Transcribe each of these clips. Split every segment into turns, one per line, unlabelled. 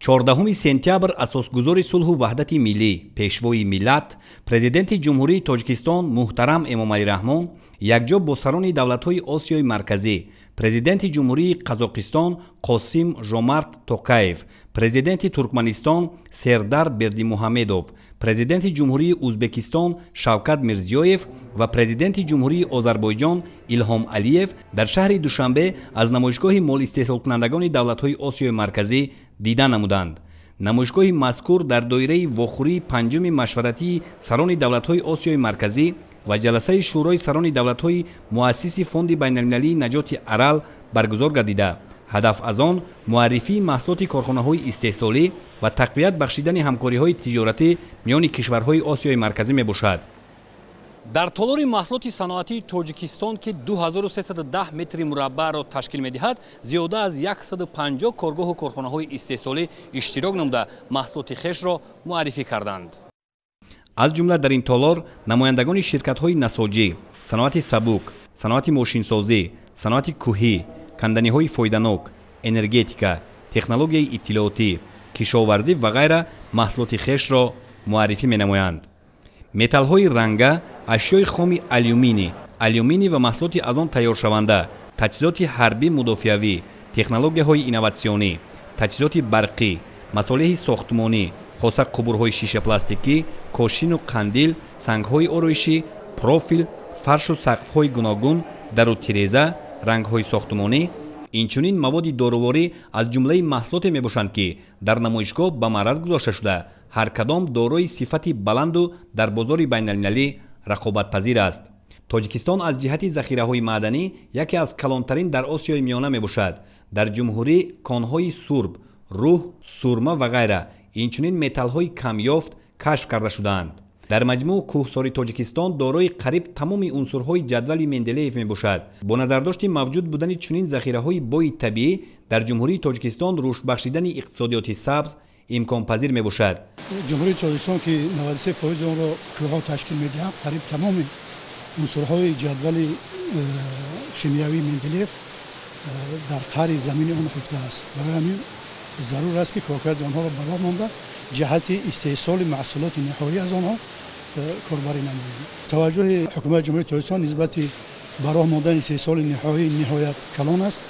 14 сентябр асосгузори сулҳу ваҳдати миллӣ, пешвои миллат, президенти ҷумҳурии Тоҷикистон муҳтарам Эмомалӣ Раҳмон якҷо бо сарони давлатҳои Осиёи марказӣ, президенти ҷумҳурии Қазоқистон Қосим Жомарт Токаев, президенти Туркманистон Сердар Бердимуҳамедов, президенти ҷумҳурии Узбекистон Шавкат Мирзиёев ва президенти ҷумҳурии Озарбойҷон Илҳом Алиев дар шаҳри Душанбе аз намоишгоҳи молистеҳсолкунандагони давлатҳои Осиёи марказӣ дида намуданд. намоишгоҳи мазкур дар доираи вохӯрии панҷуми машваратии сарони давлатҳои Осиёи марказӣ ва ҷаласаи шӯрои сарони давлатҳои муассиси фонди байналмилалии наҷоти арал баргузор гардида, ҳадаф аз он муаррифии маҳсулоти корхонаҳои истеҳсолӣ ва тақвият бахшидани ҳамкориҳои тиҷоратӣ миёни кишварҳои Осиёи марказӣ мебошад. дар толори маҳсулоти саноатии Тоҷикистон ки 2310 метри мураббаъро ташкил медиҳад, зиёда аз 150 коргоҳу корхонаҳои истеҳсолӣ иштирок намуда маҳсулоти хешро муаррифӣ карданд. аз ҷумла дар ин толор намояндагони ширкатҳои насоҷӣ, саноати сабук, саноати мошинсозӣ, саноати кӯҳӣ, канданиҳои фоиданок, энергетика, технологияи иттилоотӣ, кишоварзӣ ва ғайра маҳсулоти хешро муаррифӣ менамоянд. металлҳои ранга, ашёи хоми алюминӣ ва маҳсулоти аз он тайёршаванда, таҷҳизоти ҳарбӣ мудофиавӣ, технологияҳои инноватсионӣ, таҷҳизоти барқӣ, масолиҳи сохтмонӣ, хоса қубурҳои шишапластикӣ, кошину қандил, сангҳои ороишӣ, профил, фаршу сақфҳои гуногун, дару тиреза, рангҳои сохтмонӣ, инчунин маводи доруворӣ аз ҷумлаи маҳсулоте мебошанд, ки дар намоишгоҳ ба маъраз гузошта шуда, ҳар кадом дорои сифати баланду дар бозори байналмилалӣ рақобатпазир аст. Тоҷикистон аз ҷиҳати захираҳои маъданӣ яке аз калонтарин дар Осиёи миёна мебошад. дар ҷумҳурӣ конҳои сурб, рӯҳ, сурма ва ғайра инчунин металлҳои камёфт кашф карда шудаанд. дар маҷмӯъ кӯҳсори Тоҷикистон дорои қариб тамоми унсурҳои ҷадвали Менделеев мебошад. бо назардошти мавҷуд будани чунин захираҳои бои табиӣ дар ҷумҳурии Тоҷикистон рушд бахшидани иқтисодиёти сабз имконпазир мебошад.
ҷумҳурии Тоҷикистон ки 93% онро кӯҳҳо ташкил медиҳад, қариб тамоми унсурҳои ҷадвали химиявии Менделеев дар қаъри замини он хуфта аст. барои ҳамин зарур аст ки коркарди онҳоро ба роҳ монда, ҷиҳати истеҳсоли маҳсулоти ниҳоӣ аз онҳо корбарӣ намоем. таваҷҷӯҳи ҳукумати ҷумҳурии Тоҷикистон нисбати ба роҳ мондани истеҳсоли ниҳоӣ ниҳоят калон аст.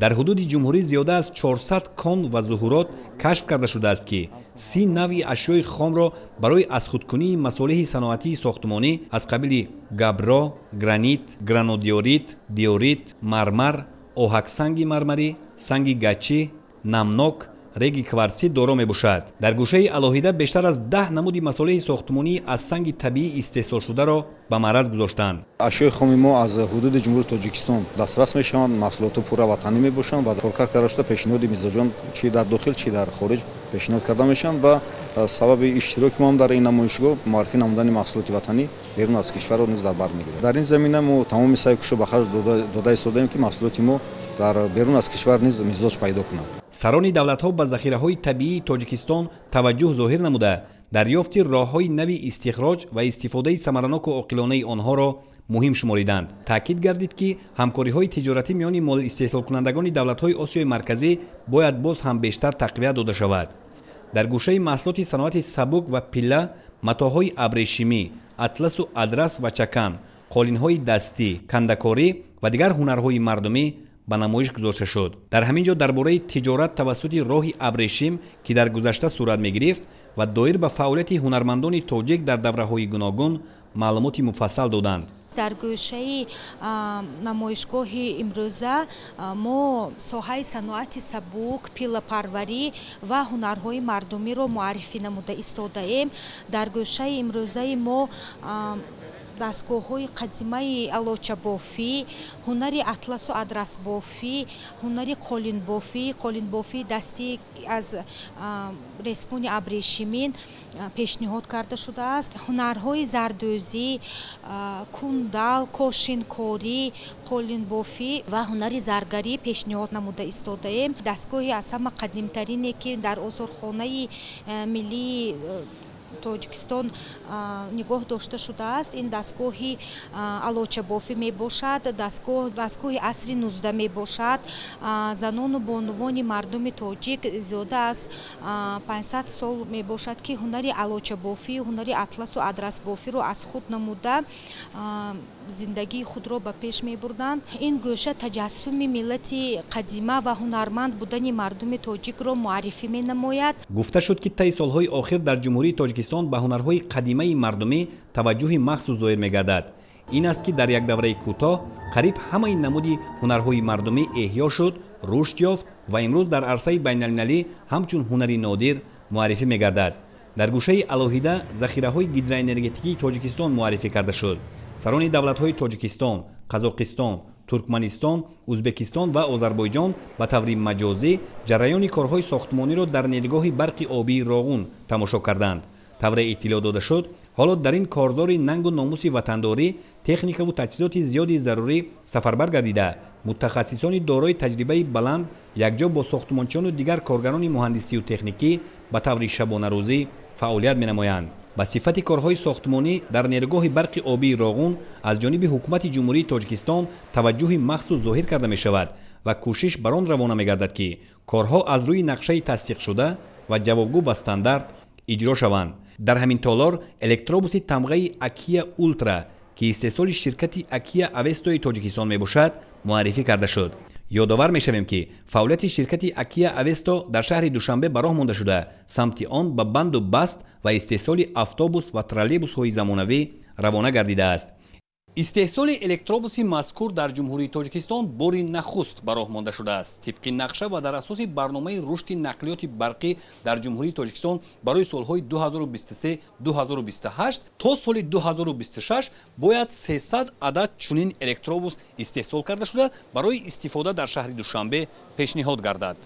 дар ҳудуди ҷумҳурӣ зиёда аз 400 кон ва зуҳурот кашф карда шудааст, ки 30 навъи ашёи хомро барои азхудкунии масолиҳи саноатии сохтмонӣ аз қабили габро, гранит, гранодиорит, диорит, мармар, оҳаксанги мармарӣ, санги гачӣ, намнок, реги кварсӣ доро мебошад. дар гӯшаи алоҳида бештар аз 10 намуди масолиҳи сохтмонӣ аз санги табиӣ истеҳсолшударо ба маъраз гузоштанд.
ашёи хоми мо аз ҳудуди ҷумҳурии Тоҷикистон дастрас мешаванд, маҳсулоти пурра ватанӣ мебошанд ва коркар карда шуда пешниҳоди мизоҷон чи дар дохил чи дар хориҷ пешниҳод карда мешаванд ва сабаби иштироки мо дар ин намоишгоҳ маърифӣ намудани маҳсулоти ватанӣ берун аз кишварро низ дар бар мегирад. дар ин замина мо тамоми саъи кушро ба харҷ дода истодаем, ки маҳсулоти мо дар берун аз кишвар низ мизоҷ пайдо кунад.
сарони давлатҳо ба захираҳои табиии Тоҷикистон таваҷҷӯҳ зоҳир намуда, дарёфти роҳҳои нави истихроҷ ва истифодаи самараноку оқилонаи онҳоро муҳим шумориданд. таъкид гардид, ки ҳамкориҳои тиҷоратӣ миёни молистеҳсолкунандагони давлатҳои Осиёи марказӣ бояд боз ҳам бештар тақвият дода шавад. дар гӯшаи маҳсулоти саноати сабук ва пилла, матоъҳои абрешимӣ, атласу адрас ва чакан, қолинҳои дастӣ, кандакорӣ ва дигар ҳунарҳои мардумӣ ба намоиш гузошта шуд. дар ҳамин ҷо дар бораи тиҷорат тавассути роҳи абрешим, ки дар гузашта сурат мегирифт ва доир ба фаъолияти ҳунармандони тоҷик дар давраҳои гуногун маълумоти муфассал доданд.
дар гӯшаи намоишгоҳи имрӯза мо соҳаи саноати сабук, пиллапарварӣ ва ҳунарҳои мардумиро муаррифӣ намуда истодаем. дар гӯшаи имрӯзаи мо дастгоҳҳои қадимаи алочабофӣ, ҳунари атласу адрасбофӣ, ҳунари қолинбофӣ дастӣ аз ресмони абрешимин пешниҳод карда шудааст. ҳунарҳои зардӯзӣ, кундал, кошинкорӣ, қолинбофӣ ва ҳунари заргарӣ пешниҳод намуда истодаем. дастгоҳи аз ҳама қадимтарине ки дар озорхонаи миллии тоҷикистон нигоҳ дошта шудааст. Ин дастгоҳи алочабофӣ мебошад, дастгоҳи асри 19 мебошад. Занону бонувони мардуми тоҷик зиёда аз 500 сол мебошад ки ҳунари алочабофӣ, ҳунари атласу адрасбофиро аз худ намуда зиндагии худро ба пеш мебурданд. Ин гӯша таҷассуми миллати қадима ва ҳунарманд будани мардуми тоҷикро муаррифӣ менамояд.
гуфта шуд ки таи солҳои охир дар ҷумҳурии тоҷикистон ба ҳунарҳои қадимаи мардумӣ таваҷҷӯҳи махсус зоҳир мегардад. ин аст ки дар як давраи кӯтоҳ қариб ҳамаи намуди ҳунарҳои мардумӣ эҳьё шуд, рушд ёфт ва имрӯз дар арсаи байналмилалӣ ҳамчун ҳунари нодир муаррифӣ мегардад. дар гӯшаи алоҳида захираҳои гидроэнергетикии тоҷикистон муаррифӣ карда шуд. сарони давлатҳои тоҷикистон, қазоқистон, туркманистон, ӯзбекистон ва озарбойҷон ба таври маҷозӣ ҷараёни корҳои сохтмониро дар нергоҳи барқи обии Роғун тамошо карданд. тавре иттилоъ дода шуд, ҳоло дар ин корзори нангу номуси ватандорӣ техникаву таҷҳизоти зиёди зарурӣ сафарбар гардида, мутахассисони дорои таҷрибаи баланд якҷо бо сохтмончиёну дигар коргарони муҳандисию техникӣ ба таври шабонарӯзӣ фаъолият менамоянд. ба сифати корҳои сохтмонӣ дар нергоҳи барқи обии Роғун аз ҷониби ҳукумати ҷумҳурии Тоҷикистон таваҷҷӯҳи махсус зоҳир карда мешавад ва кӯшиш бар он равона мегардад ки корҳо аз рӯи нақшаи тасдиқшуда ва ҷавобгӯ ба стандарт иҷро шаванд. дар ҳамин толор электробуси тамғаи Акия Ултра ки истеҳсоли ширкати Акия Авестои Тоҷикистон мебошад муаррифӣ карда шуд. ёдовар мешавем ки фаъолияти ширкати Акия Авесто дар шаҳри Душанбе ба роҳ монда шуда, самти он ба банду баст ва истеҳсоли автобус ва троллейбусҳои замонавӣ равона гардидааст. истеҳсоли электробуси мазкур дар ҷумҳурии Тоҷикистон бори нахуст ба роҳ монда шудааст. тибқи нақша ва дар асоси барномаи рушди нақлиёти барқӣ дар ҷумҳурии Тоҷикистон барои солҳои 2023-2028 то соли 2026 бояд 300 адад чунин электробус истеҳсол карда шуда барои истифода дар шаҳри Душанбе пешниҳод гардад.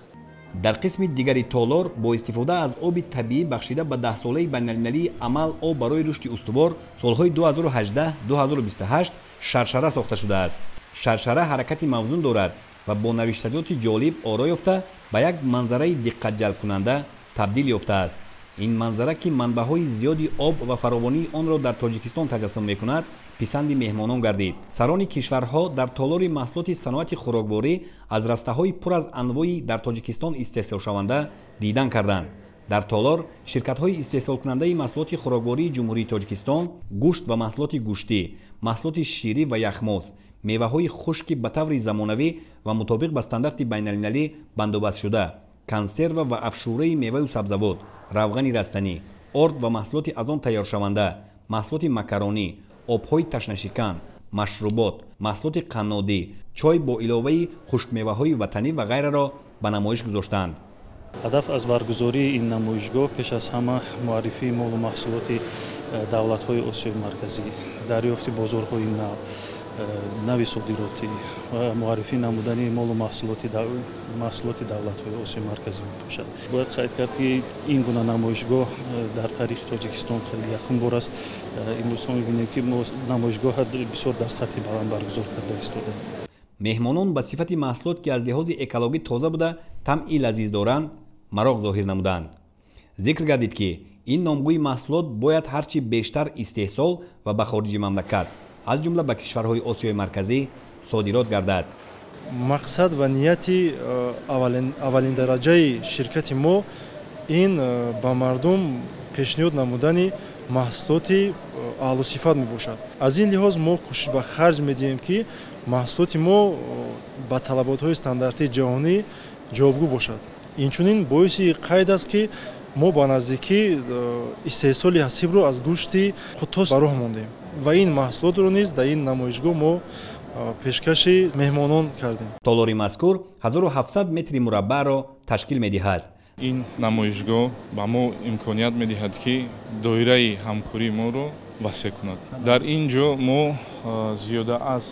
дар қисми дигари толор бо истифода аз оби табиӣ бахшида ба 10-солаи байналмилалии амал об барои рушди устувор солҳои 2018-2028 шаршара сохта шудааст. шаршара ҳаракати мавзун дорад ва бо навиштаҷоти ҷолиб оро ёфта ба як манзараи диққатҷалбкунанда табдил ёфтааст. ин манзара ки манбаъҳои зиёди об ва фаровонии онро дар Тоҷикистон таҷассум мекунад, писанди меҳмонон гардид. сарони кишварҳо дар толори маҳсулоти саноати хӯрокворӣ аз растаҳои пур аз анвои дар Тоҷикистон истеҳсолшаванда дидан карданд. дар толор ширкатҳои истеҳсолкунандаи маҳсулоти хӯроквории ҷумҳурии Тоҷикистон, гӯшт ва маҳсулоти гӯштӣ, маҳсулоти ширӣ ва яхмоз, меваҳои хушки ба таври замонавӣ ва мутобиқ ба стандарти байналмилалӣ бандобастшуда, консерва ва афшураи меваю сабзавот, равғани растанӣ, орд ва маҳсулоти аз он тайёршаванда, маҳсулоти макаронӣ, обҳои ташнашикан, машрубот, маҳсулоти қаннодӣ, чой бо иловаи хушкмеваҳои ватанӣ ва ғайраро ба намоиш гузоштанд.
ҳадаф аз баргузории ин намоишгоҳ пеш аз ҳама муаррифии молу маҳсулоти давлатҳои Осиёи марказӣ, дарёфти бозорҳои нави содиротӣ ва муаррифӣ намудани молу маҳсулоти давлатҳои Осиёи марказӣ мебошад. бояд қайд кард ки ин гуна намоишгоҳ дар таърихи Тоҷикистон хеле якум бор аст. имрӯз ҳам мебинем ки намоишгоҳ бисёр дар сатҳи баланд баргузор карда истодаем.
меҳмонон ба сифати маҳсулот ки аз лиҳози экологӣ тоза буда таъми лазиз доранд мароғ зоҳир намуданд. зикр гардид ки ин номгӯи маҳсулот бояд ҳарчи бештар истеҳсол ва ба хориҷи мамлакат аз ҷумла ба кишварҳои Осиёи марказӣ содирот гардад.
мақсад ва нияти аввалиндараҷаи ширкати мо ин ба мардум пешниҳод намудани маҳсулоти аълусифат мебошад. аз ин лиҳоз мо кӯшиш ба харҷ медиҳем ки маҳсулоти мо ба талаботҳои стандартии ҷаҳонӣ ҷавобгӯ бошад. инчунин боиси қайд аст ки мо ба наздикӣ истеҳсоли ҳасибро аз гӯшти хутос ба роҳ мондем ва ин маҳсулотро низ дар ин намоишгоҳ мо пешкаши меҳмонон кардем.
толори мазкур 1700 метри мураббаъро ташкил медиҳад.
ин намоишгоҳ ба мо имконият медиҳад ки доираи ҳамкории моро васеъ кунад. дар ин ҷо мо зиёда аз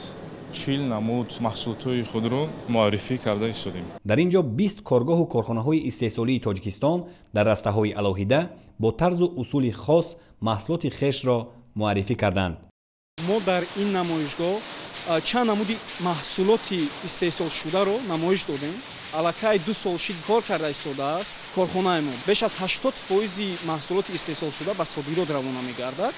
40 намуд маҳсулотҳои худро муаррифӣ карда истодем.
дар ин ҷо 20 коргоҳу корхонаҳои истеҳсолии Тоҷикистон дар растаҳои алоҳида бо тарзу усули хос маҳсулоти хешро муаррифӣ карданд.
мо дар ин намоишгоҳ чанд намуди маҳсулоти истеҳсолшударо намоиш додем. аллакай 2 сол шид кор карда истодааст. корхонаамон беш аз 80% маҳсулоти истеҳсолшуда ба содирот равона мегардад.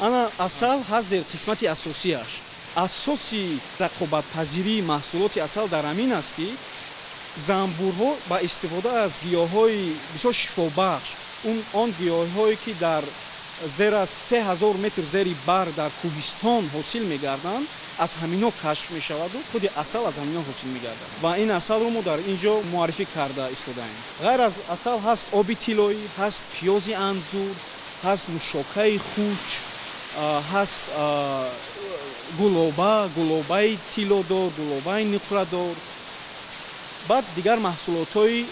ана асал ҳаст зер қисмати асосияш. асоси рақобатпазирии маҳсулоти асал дар ҳамин аст ки занбурҳо ба истифода аз гиёҳҳои бисёр шифобахш, он гиёҳҳое ки дар зер аз 3000 метр зери бар дар кӯҳистон ҳосил мегарданд, аз ҳамино кашф мешаваду худи асал аз ҳамино ҳосил мегардад ва ин асалро мо дар инҷо муаррифӣ карда истодаем. ғайр аз асал ҳаст оби тиллоӣ, ҳаст пиёзи анзур, ҳаст нушокаи хурч, ҳаст гулобаи тиллодор, гулобаи нуқрадор, баъд дигар маҳсулотҳои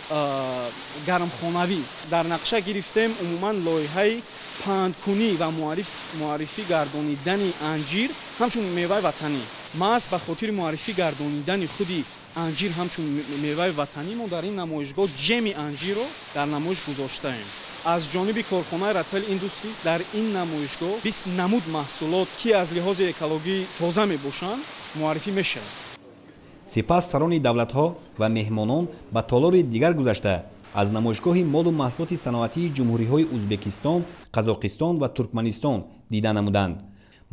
гармхонавӣ. дар нақша гирифтем умуман лоиҳаи пандкунӣ ва муаррифӣ гардонидани анҷир ҳамчун меваи ватанӣ. маҳз ба хотири муаррифӣ гардонидани худи анҷир ҳамчун меваи ватанӣ мо дар ин намоишгоҳ ҷеми анҷирро дар намоиш гузоштаем. аз ҷониби корхонаи Ratel Industries дар ин намоишгоҳ 20 намуд маҳсулот ки аз лиҳози экологӣ тоза мебошанд муаррифӣ мешавад.
сипас сарони давлатҳо ва меҳмонон ба толори дигар гузашта аз намоишгоҳи молу маҳсулоти саноатии ҷумҳуриҳои Узбекистон, Қазоқистон ва Туркманистон дида намуданд.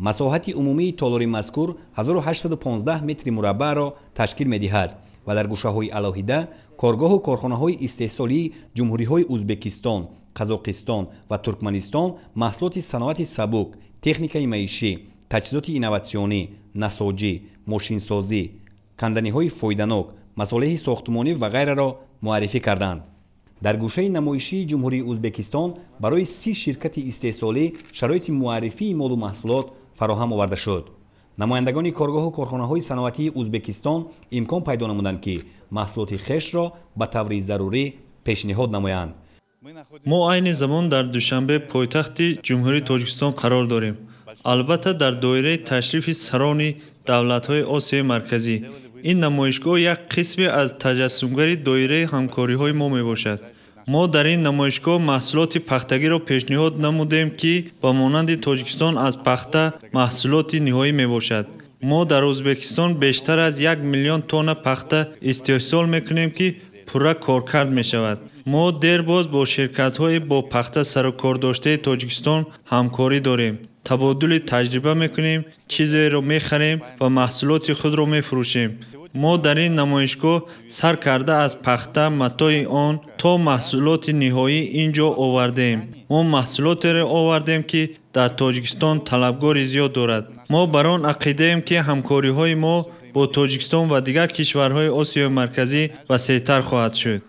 масоҳати умумии толори мазкур 1815 метри мураббаъро ташкил медиҳад ва дар гӯшаҳои алоҳида коргоҳу корхонаҳои истеҳсолии ҷумҳуриҳои Узбекистон, Қазоқистон ва Туркманистон маҳсулоти саноати сабук, техникаи маишӣ, таҷҳизоти инноватсионӣ, насоҷӣ, мошинсозӣ, канданиҳои фоиданок, масолиҳи сохтмонӣ ва ғайраро муаррифӣ карданд. дар гӯшаи намоишии ҷумҳурии Узбекистон барои 30 ширкати истеҳсолӣ шароити муаррифии молу маҳсулот фароҳам оварда шуд. намояндагони коргоҳу корхонаҳои саноатии Узбекистон имкон пайдо намуданд ки маҳсулоти хешро ба таври зарурӣ пешниҳод намоянд.
мо айни замон дар душанбе пойтахти ҷумҳурии Тоҷикистон қарор дорем. албатта дар доираи ташрифи сарони давлатҳои Осиёи Марказӣ. ин намоишгоҳ як қисме аз таҷассумгари доираи ҳамкориҳои мо мебошад. мо дар ин намоишгоҳ маҳсулоти пахтагиро пешниҳод намудем ки ба монанди Тоҷикистон аз пахта маҳсулоти ниҳоӣ мебошад. мо дар Ӯзбекистон бештар аз 1 миллион тонна пахта истеҳсол мекунем ки пурра коркард мешавад. мо дербоз бо ширкатҳои бо пахта сарукордоштаи Тоҷикистон ҳамкорӣ дорем. табодули таҷриба мекунем, чизеро мехарем ва маҳсулоти худро мефурӯшем. мо дар ин намоишгоҳ сар карда аз пахта матои он то маҳсулоти ниҳоӣ ин ҷо овардем. мо маҳсулотеро овардем ки дар Тоҷикистон талабгори зиёд дорад. мо бар он ақидаем ки ҳамкориҳои мо бо Тоҷикистон ва дигар кишварҳои Осиёи Марказӣ васеътар хоҳад шуд.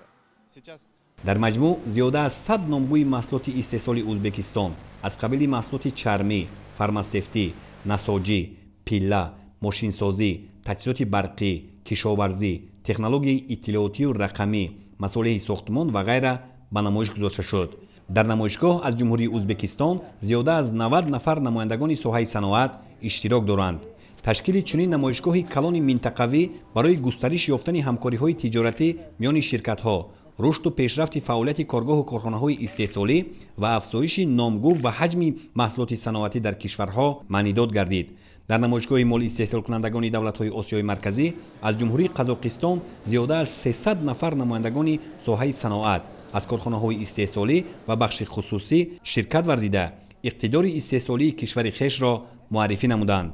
дар маҷмӯъ зиёда аз 100 номгӯи маҳсулоти истеҳсоли Ӯзбекистон аз қабили маҳсулоти чармӣ, фармасевтӣ, насоҷӣ, пилла, мошинсозӣ, таҷҳизоти барқӣ, кишоварзӣ, технологияи иттилоотию рақамӣ, масолиҳи сохтмон ва ғайра ба намоиш гузошта шуд. дар намоишгоҳ аз ҷумҳурии Ӯзбекистон зиёда аз 90 нафар намояндагони соҳаи саноат иштирок доранд. ташкили чунин намоишгоҳи калони минтақавӣ барои густариш ёфтани ҳамкориҳои тиҷоратӣ миёни ширкатҳо, рушду пешрафти фаъолияти коргоҳу корхонаҳои истеҳсолӣ ва афзоиши номгӯ ва ҳаҷми маҳсулоти саноатӣ дар кишварҳо маънидод гардид. дар намоишгоҳи мол истеҳсолкунандагони давлатҳои Осиёи Марказӣ аз ҷумҳурии Қазоқистон зиёда аз 300 нафар намояндагони соҳаи саноат аз корхонаҳои истеҳсолӣ ва бахши хусусӣ ширкат варзида иқтидори истеҳсолии кишвари хешро муаррифӣ намуданд.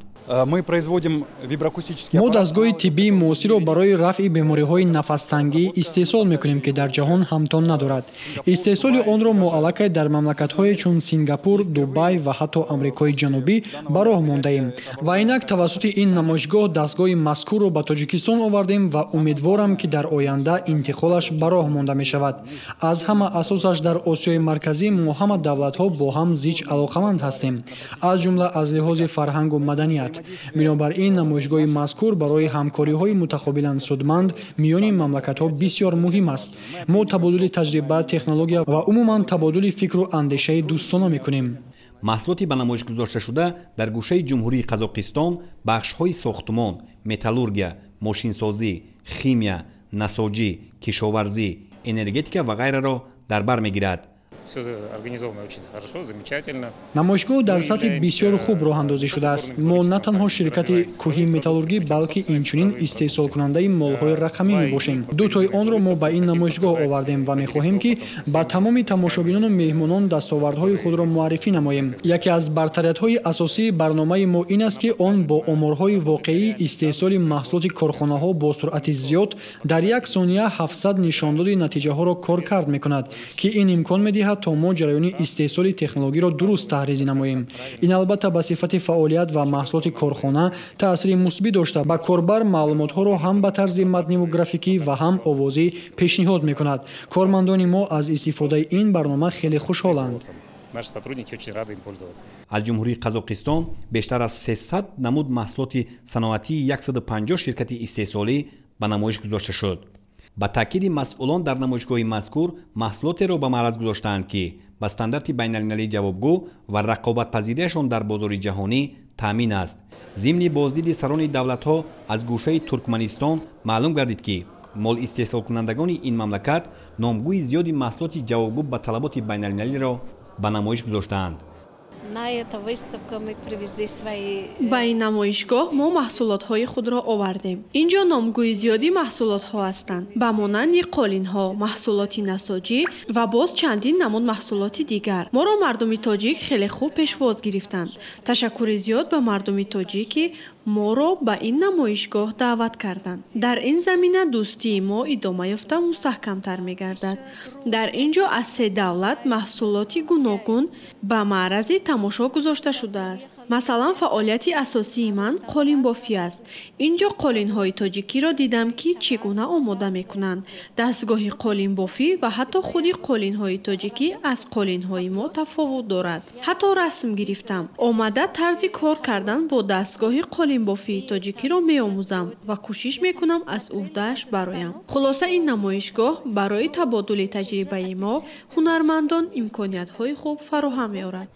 мо дастгоҳи тиббии муосирро барои рафъи бемориҳои нафастангӣ истеҳсол мекунем ки дар ҷаҳон ҳамтон надорад. истеҳсоли онро мо аллакай дар мамлакатҳое чун Сингапур, Дубай ва ҳатто Амрикои Ҷанубӣ ба роҳ мондаем ва инак тавассути ин намоишгоҳ дастгоҳи мазкурро ба Тоҷикистон овардем ва умедворам ки дар оянда интиқолаш ба роҳ монда мешавад. аз ҳама асосаш дар Осиёи Марказӣ мо ҳама давлатҳо бо ҳам зич алоқаманд ҳастем, аз ҷумла аз лиҳози фарҳангу маданият. бинобар ин намоишгоҳи мазкур барои ҳамкориҳои мутақобилан судманд миёни мамлакатҳо бисёр муҳим аст. мо табодули таҷриба, технология ва умуман табодули фикру андешаи дӯстона мекунем.
маҳсулоти ба намоиш гузошташуда дар гӯшаи ҷумҳурии Қазоқистон бахшҳои сохтмон, металлургия, мошинсозӣ, химия, насоҷӣ, кишоварзӣ, энергетика ва ғайраро дар бар мегирад.
все организовано очень хорошо, замечательно.
намоишгоҳ дар сатҳи бисёр хуб роҳандозӣ шудааст. мо на танҳо ширкати кӯҳи металлургӣ, балки инчунин истеҳсолкунандаи молҳои рақамӣ мебошем. дутои онро мо ба ин намоишгоҳ овардем ва мехоҳем ки ба тамоми тамошобинону меҳмонон дастовардҳои худро муаррифӣ намоем. яке аз бартариятҳои асосии барномаи мо ин аст ки он бо оморҳои воқеии истеҳсоли маҳсулоти корхонаҳо бо суръати зиёд дар як сония 700 нишондоди натиҷаҳоро кор кард мекунад ки ин имкон медиҳад то мо ҷараёни истеҳсоли технологиро дуруст таҳризӣ намоем. ин албатта ба сифати фаъолият ва маҳсулоти корхона таъсири мусбит дошта ба корбар маълумотҳоро ҳам ба тарзи матниву графикӣ ва ҳам овозӣ пешниҳод мекунад. кормандони мо аз истифодаи ин барнома хеле хушҳоланд.
Наши сотрудники очень рады им пользоваться.
аз ҷумҳурии Қазоқистон бештар аз 300 намуд маҳсулоти саноатии 150 ширкати истеҳсолӣ ба намоиш гузошта шуд. ба таъкиди масъулон дар намоишгоҳи мазкур маҳсулотеро ба маъраз гузоштаанд ки ба стандарти байналмилалӣ ҷавобгӯ ва рақобатпазириашон дар бозори ҷаҳонӣ таъмин аст. зимни боздиди сарони давлатҳо аз гӯшаи Туркманистон маълум гардид ки мол истеҳсолкунандагони ин мамлакат номгӯи зиёди маҳсулоти ҷавобгӯ ба талаботи байналмилалиро ба намоиш гузоштаанд.
ба ин намоишгоҳ мо маҳсулотҳои худро овардем. инҷо номгӯи зиёди маҳсулотҳо ҳастанд, ба монанди қолинҳо, маҳсулоти насоҷӣ ва боз чандин намуд маҳсулоти дигар. моро мардуми тоҷик хеле хуб пешвоз гирифтанд. ташаккури зиёд ба мардуми тоҷик ки моро ба ин намоишгоҳ даъват карданд. дар ин замина дӯстии мо идома ёфта мустаҳкамтар мегардад. дар инҷо аз 3 давлат маҳсулоти гуногун ба маърази тамошо гузошта шудааст. масалан фаъолияти асосии ман қолинбофӣ аст. инҷо қолинҳои тоҷикиро дидам ки чӣ гуна омода мекунанд. дастгоҳи қолинбофӣ ва ҳатто худи қолинҳои тоҷикӣ аз қолинҳои мо тафовут дорад. ҳатто расм гирифтам. омада тарзи кор кардан бо дастгоҳи қолинбофии тоҷикиро меомӯзам ва кӯшиш мекунам аз уҳдааш бароям. хулоса ин намоишгоҳ барои табодули таҷрибаи мо ҳунармандон имкониятҳои хуб фароҳам меорад.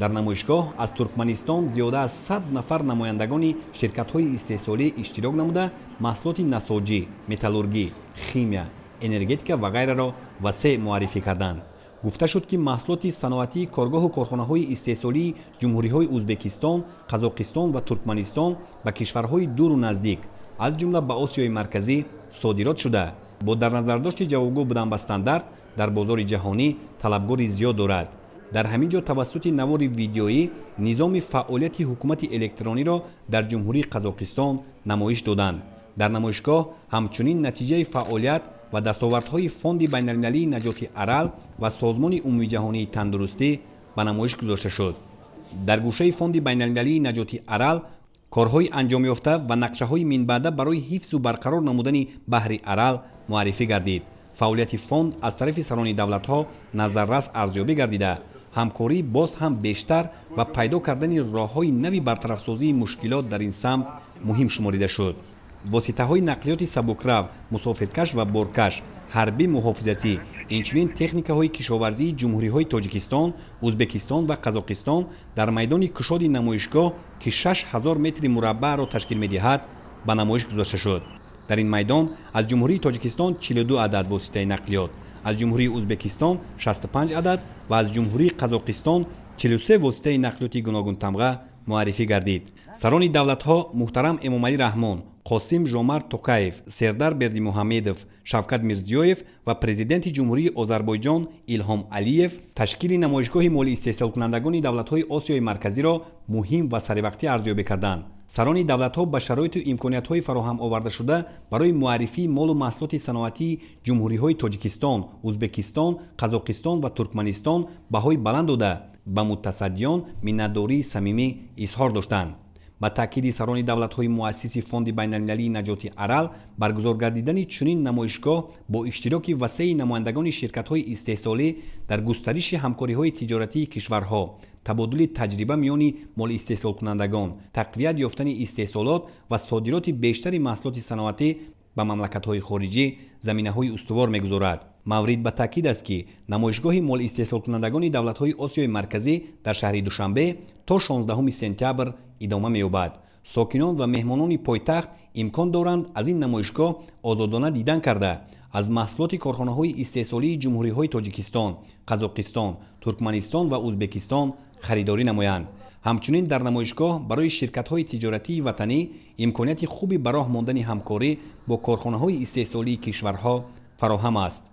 дар намоишгоҳ аз Туркманистон зиёда аз 100 нафар намояндагони ширкатҳои истеҳсолӣ иштирок намуда маҳсулоти насоҷӣ, металлургӣ, химия, энергетика ва ғайраро васеъ муаррифӣ карданд. гуфта шуд ки маҳсулоти саноатии коргоҳу корхонаҳои истеҳсолии ҷумҳуриҳои Узбекистон, Қазоқистон ва Туркманистон ба кишварҳои дуру наздик аз ҷумла ба Осиёи Марказӣ содирот шуда, бо дар назардошти ҷавобгӯ будан ба стандарт дар бозори ҷаҳонӣ талабгори зиёд дорад. дар ҳамин ҷо тавассути навори видеоӣ низоми фаъолияти ҳукумати электрониро дар ҷумҳурии Қазоқистон намоиш доданд. дар намоишгоҳ ҳамчунин натиҷаи фаъолият ва дастовардҳои фонди байналмилалии наҷоти арал ва созмони умумиҷаҳонии тандурустӣ ба намоиш гузошта шуд. дар гӯшаи фонди байналмилалии наҷоти арал корҳои анҷомёфта ва нақшаҳои минбаъда барои ҳифзу барқарор намудани баҳри арал муаррифӣ гардид. фаъолияти фонд аз тарафи сарони давлатҳо назаррас арзёбӣ гардида ҳамкорӣ боз ҳам бештар ва пайдо кардани роҳҳои нави бартарафсозии мушкилот дар ин самт муҳим шуморида шуд. воситаҳои нақлиёти сабукрав, мусофиркаш ва боркаш, ҳарбӣ муҳофизатӣ, инчунин техникаҳои кишоварзии ҷумҳуриҳои Тоҷикистон, Узбекистон ва Қазоқистон дар майдони кушоди намоишгоҳ ки 6000 метри мураббаъро ташкил медиҳад ба намоиш гузошта шуд. дар ин майдон аз ҷумҳурии Тоҷикистон 42 адад воситаи нақлиёт, аз ҷумҳурии Узбекистон 65 адад ва аз ҷумҳурии Қазоқистон 43 воситаи нақлиёти гуногунтамға муаррифӣ гардид. сарони давлатҳо муҳтарам Эмомалӣ Раҳмон, Қосим Жомарт Токаев, Сердар Бердимуҳамедов, Шавкат Мирзиёев ва президенти ҷумҳурии Озарбойҷон Илҳом Алиев ташкили намоишгоҳи молиистеҳсолкунандагони давлатҳои Осиёи Марказиро муҳим ва саривақтӣ арзёбӣ карданд. сарони давлатҳо ба шароиту имкониятҳои фароҳам овардашуда барои муаррифии молу маҳсулоти саноатии ҷумҳуриҳои Тоҷикистон, Узбекистон, Қазоқистон ва Туркманистон баҳои баланд дода ба мутасаддиён миннатдории самимӣ изҳор доштанд. ба таъкиди сарони давлатҳои муассиси фонди байналмилалии наҷоти арал баргузор гардидани чунин намоишгоҳ бо иштироки васеъи намояндагони ширкатҳои истеҳсолӣ дар густариши ҳамкориҳои тиҷоратии кишварҳо, табодули таҷриба миёни молиистеҳсолкунандагон, тақвият ёфтани истеҳсолот ва содироти бештари маҳсулоти саноатӣ ба мамлакатҳои хориҷӣ заминаҳои устувор мегузорад. маврид ба таъкид аст ки намоишгоҳи молиистеҳсолкунандагони давлатҳои Осиёи Марказӣ дар шаҳри Душанбе то 16 сентябр идома меёбад. сокинон ва меҳмонони пойтахт имкон доранд аз ин намоишгоҳ озодона дидан карда از محصولات کارخانه‌های استحصالی جمهوری‌های تاجیکستان، قزاقستان، ترکمنستان و ازبکستان خریداری نمایند. همچنین در نمایشگاه برای شرکت‌های تجارتی وطنی امکانیت خوبی برای ماندن همکاری با کارخانه‌های استحصالی کشورها فراهم است.